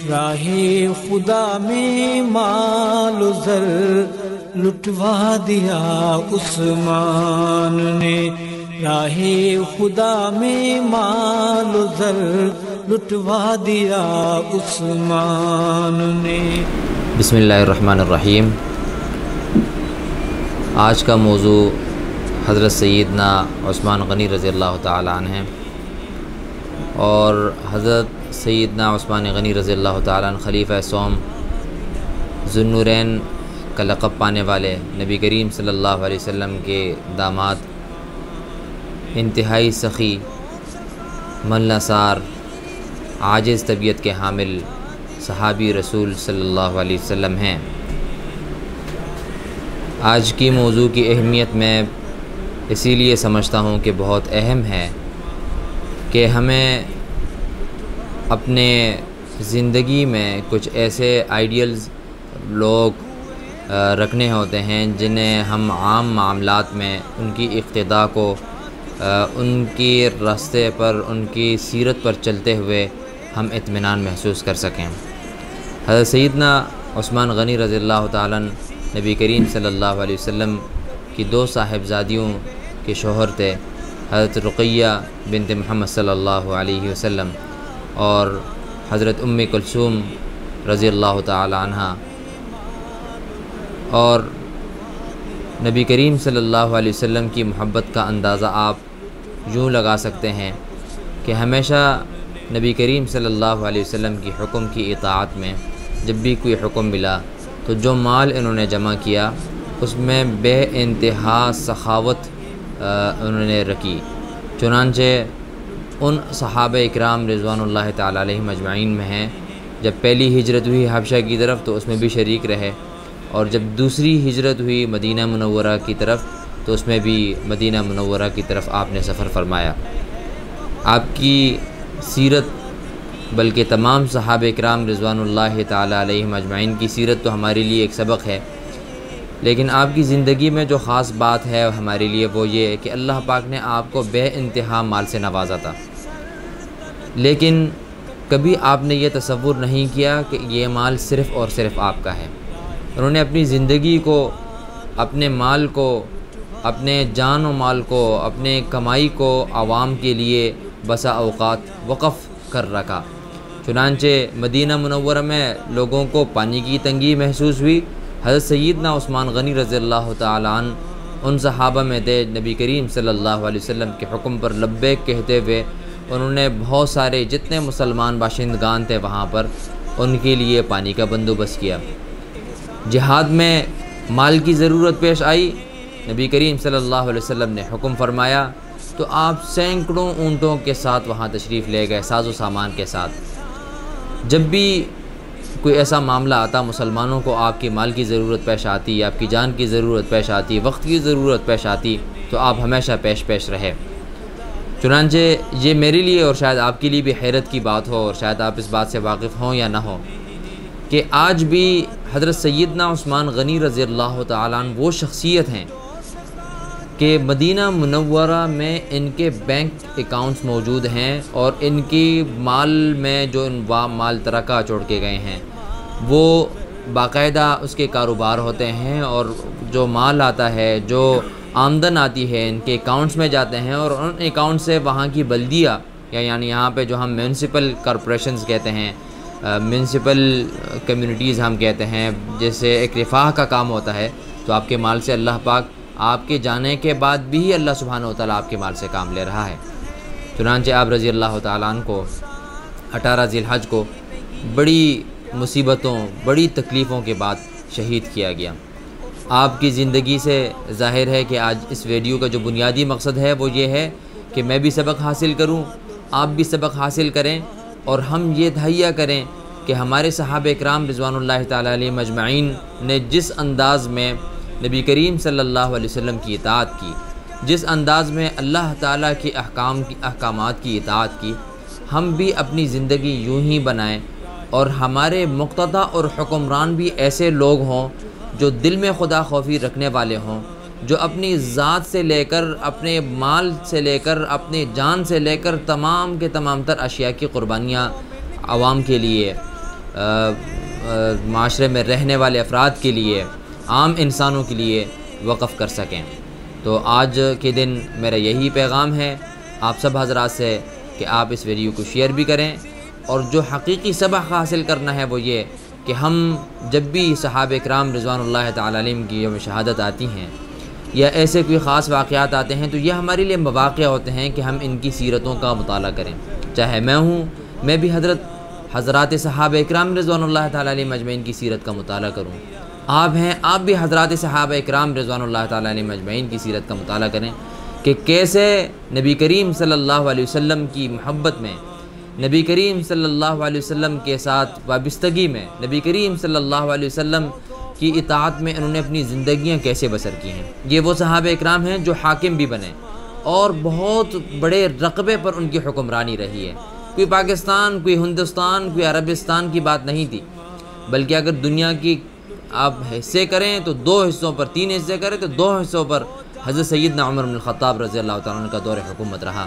راہ خدا میں مال و زر لٹوا دیا عثمان نے، راہ خدا میں مال و زر لٹوا دیا عثمان نے۔ بسم اللہ الرحمن الرحیم۔ آج کا موضوع حضرت سیدنا عثمان غنی رضی اللہ تعالی عنہ ہیں، اور حضرت سیدنا عثمان غنی رضی اللہ تعالی عنہ خلیفہ سوم ذو النورین کا لقب پانے والے نبی کریم صلی اللہ علیہ وسلم کے داماد، انتہائی سخی، ملنسار، عاجز طبیعت کے حامل صحابی رسول صلی اللہ علیہ وسلم ہیں۔ آج کی موضوع کی اہمیت میں اسی لیے سمجھتا ہوں کہ بہت اہم ہے کہ ہمیں اپنے زندگی میں کچھ ایسے آئیڈیلز لوگ رکھنے ہوتے ہیں جنہیں ہم عام معاملات میں ان کی اقتداء کو، ان کی راستے پر، ان کی سیرت پر چلتے ہوئے ہم اطمینان محسوس کر سکیں۔ حضرت سیدنا عثمان غنی رضی اللہ تعالیٰ عنہ نبی کریم صلی اللہ علیہ وسلم کی دو صاحبزادیوں کے شوہر تھے، حضرت رقیہ بنت محمد صلی اللہ علیہ وسلم اور حضرت ام کلثوم رضی اللہ تعالی عنہ۔ اور نبی کریم صلی اللہ علیہ وسلم کی محبت کا اندازہ آپ یوں لگا سکتے ہیں کہ ہمیشہ نبی کریم صلی اللہ علیہ وسلم کی حکم کی اطاعت میں جب بھی کوئی حکم ملا تو جو مال انہوں نے جمع کیا اس میں بے انتہا سخاوت انہوں نے رکھی۔ چنانچہ ان صحابہ اکرام رضوان اللہ تعالی علیہم اجمعین میں ہیں، جب پہلی ہجرت ہوئی حبشہ کی طرف تو اس میں بھی شریک رہے، اور جب دوسری ہجرت ہوئی مدینہ منورہ کی طرف تو اس میں بھی مدینہ منورہ کی طرف آپ نے سفر فرمایا۔ آپ کی سیرت، بلکہ تمام صحابہ اکرام رضوان اللہ تعالی علیہم اجمعین کی سیرت تو ہمارے لیے ایک سبق ہے، لیکن آپ کی زندگی میں جو خاص بات ہے ہمارے لیے وہ یہ ہے کہ اللہ پاک نے آپ کو بے انتہا مال سے نوازا تھا، لیکن کبھی آپ نے یہ تصور نہیں کیا کہ یہ مال صرف اور صرف آپ کا ہے۔ انہوں نے اپنی زندگی کو، اپنے مال کو، اپنے جان و مال کو، اپنے کمائی کو عوام کے لیے بسا اوقات وقف کر رکھا۔ چنانچہ مدینہ منورہ میں لوگوں کو پانی کی تنگی محسوس ہوئی، حضرت سیدنا عثمان غنی رضی اللہ تعالی عنہ ان صحابہ میں تھے نبی کریم صلی اللہ علیہ وسلم کے حکم پر لبیک کہتے ہوئے انہوں نے بہت سارے جتنے مسلمان باشندگان تھے وہاں پر ان کے لیے پانی کا بندوبست کیا۔ جہاد میں مال کی ضرورت پیش آئی، نبی کریم صلی اللہ علیہ وسلم نے حکم فرمایا تو آپ سینکڑوں اونٹوں کے ساتھ وہاں تشریف لے گئے، ساز و سامان کے ساتھ۔ جب بھی کوئی ایسا معاملہ آتا، مسلمانوں کو آپ کی مال کی ضرورت پیش آتی، آپ کی جان کی ضرورت پیش آتی، وقت کی ضرورت پیش آتی، تو آپ ہمیشہ پیش رہے۔ چنانچہ یہ میرے لیے اور شاید آپ کے لیے بھی حیرت کی بات ہو، اور شاید آپ اس بات سے واقف ہوں یا نہ ہوں، کہ آج بھی حضرت سیدنا عثمان غنی رضی اللہ تعالیٰ عنہ وہ شخصیت ہیں کہ مدینہ منورہ میں ان کے بینک اکاؤنٹس موجود ہیں، اور ان کی مال میں جو مال ترکہ چھوڑ کے گئے ہیں وہ باقاعدہ اس کے کاروبار ہوتے ہیں، اور جو مال آتا ہے، جو آمدن آتی ہے ان کے اکاؤنٹس میں جاتے ہیں، اور ان اکاؤنٹ سے وہاں کی بلدیہ یعنی یہاں پہ جو ہم میونسپل کارپوریشنز کہتے ہیں، میونسپل کمیونٹیز ہم کہتے ہیں، جیسے ایک رفاہ کا کام ہوتا ہے، تو آپ کے مال سے اللہ پاک آپ کے جانے کے بعد بھی اللہ سبحانہ وتعالی آپ کے مال سے کام لے رہا ہے۔ چنانچہ آپ رضی اللہ تعالیٰ عنہ کو 18 ذی الحج کو بڑی مصیبتوں، بڑی تکلیفوں کے بعد شہید کیا گیا۔ آپ کی زندگی سے ظاہر ہے کہ آج اس ویڈیو کا جو بنیادی مقصد ہے وہ یہ ہے کہ میں بھی سبق حاصل کروں، آپ بھی سبق حاصل کریں، اور ہم یہ تہیہ کریں کہ ہمارے صحابہ اکرام رضوان اللہ تعالیٰ علیہ مجمعین نے جس انداز میں نبی کریم صلی اللہ علیہ وسلم کی اطاعت کی، جس انداز میں اللہ تعالیٰ کے احکامات کی اطاعت کی، ہم بھی اپنی زندگی یوں ہی بنائیں، اور ہمارے مقتدی اور حکمران بھی ایسے لوگ ہوں جو دل میں خدا خوفی رکھنے والے ہوں، جو اپنی ذات سے لے کر، اپنے مال سے لے کر، اپنے جان سے لے کر تمام کے تمام تر اشیاء کی قربانیاں عوام کے لیے معاشرے میں رہنے والے افراد کے لیے، عام انسانوں کے لیے وقف کر سکیں۔ تو آج کے دن میرا یہی پیغام ہے آپ سب حضرات سے کہ آپ اس ویڈیو کو شیئر بھی کریں، اور جو حقیقی سبق حاصل کرنا ہے وہ یہ کہ ہم جب بھی صحابہ کرام رضوان اللہ تعالیٰ علیہم کی یوم شہادت آتی ہیں یا ایسے کوئی خاص واقعات آتے ہیں تو یہ ہمارے لیے مواقع ہوتے ہیں کہ ہم ان کی سیرتوں کا مطالعہ کریں۔ چاہے میں ہوں، میں بھی حضرات صحابہ کرام رضوان اللہ تعالیٰ علیہم اجمعین کی سیرت کا مطالعہ کروں۔ آپ ہیں، آپ بھی حضرات صحابہ کرام رضوان اللہ تعالیٰ علیہم اجمعین کی سیرت کا مطالعہ کریں کہ کیسے نبی کریم صلی اللہ علیہ وسلم کی محبت میں، نبی کریم صلی اللہ علیہ وسلم کے ساتھ وابستگی میں، نبی کریم صلی اللہ علیہ وسلم کی اطاعت میں انہوں نے اپنی زندگیاں کیسے بسر کی ہیں۔ یہ وہ صحابہ اکرام ہیں جو حاکم بھی بنے اور بہت بڑے رقبے پر ان کی حکمرانی رہی ہے۔ کوئی پاکستان، کوئی ہندوستان، کوئی عربستان کی بات نہیں تھی، بلکہ اگر دنیا کی آپ حصے کریں تو 2 حصوں پر، 3 حصے کریں تو 2 حصوں پر حضرت سیدنا عمر بن الخطاب رضی اللہ تعالیٰ عنہ کا دور حکومت رہا۔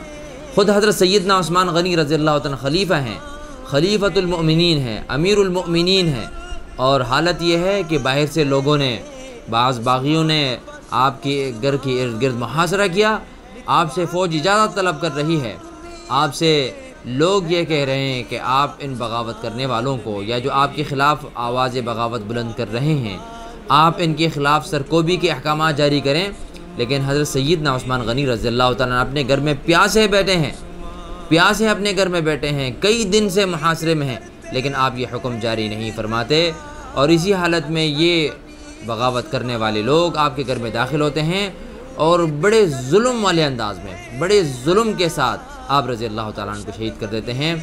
خود حضرت سیدنا عثمان غنی رضی اللہ تعالیٰ خلیفہ ہیں، خلیفۃ المؤمنین ہیں، امیر المؤمنین ہیں، اور حالت یہ ہے کہ باہر سے لوگوں نے، بعض باغیوں نے آپ کے گھر کے ارد گرد محاصرہ کیا، آپ سے فوج اجازت طلب کر رہی ہے، آپ سے لوگ یہ کہہ رہے ہیں کہ آپ ان بغاوت کرنے والوں کو، یا جو آپ کے خلاف آواز بغاوت بلند کر رہے ہیں، آپ ان کے خلاف سرکوبی کے احکامات جاری کریں۔ لیکن حضرت سیدنا عثمان غنی رضی اللہ تعالیٰ اپنے گھر میں پیاسے بیٹھے ہیں، پیاسے اپنے گھر میں بیٹھے ہیں، کئی دن سے محاصرے میں ہیں، لیکن آپ یہ حکم جاری نہیں فرماتے، اور اسی حالت میں یہ بغاوت کرنے والے لوگ آپ کے گھر میں داخل ہوتے ہیں اور بڑے ظلم والے انداز میں، بڑے ظلم کے ساتھ آپ رضی اللہ تعالیٰ عنہ کو شہید کر دیتے ہیں۔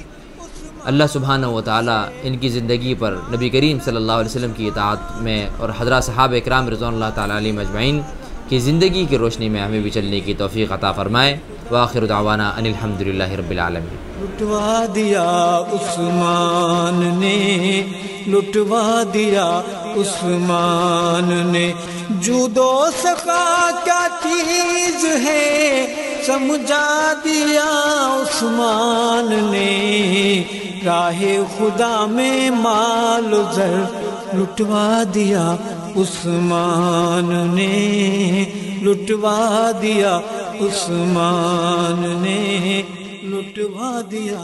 اللہ سبحانہ و تعالیٰ ان کی زندگی پر نبی کریم صلی اللہ علیہ وسلم کی اطاعت میں اور حضرات صحابہ اکرام رضوان اللہ تعالیٰ علیہم اجمعین کی زندگی کی روشنی میں ہمیں بھی چلنے کی توفیق عطا فرمائے۔ وآخر دعوانا ان الحمدللہ رب العالمین۔ لٹوا دیا عثمان نے، لٹوا دیا عثمان نے، جود و سخا کیا چیز ہے سمجھا دیا عثمان نے، راہ خدا میں مال و زر لٹوا دیا عثمان نے، لٹوا دیا عثمان نے، لٹوا دیا۔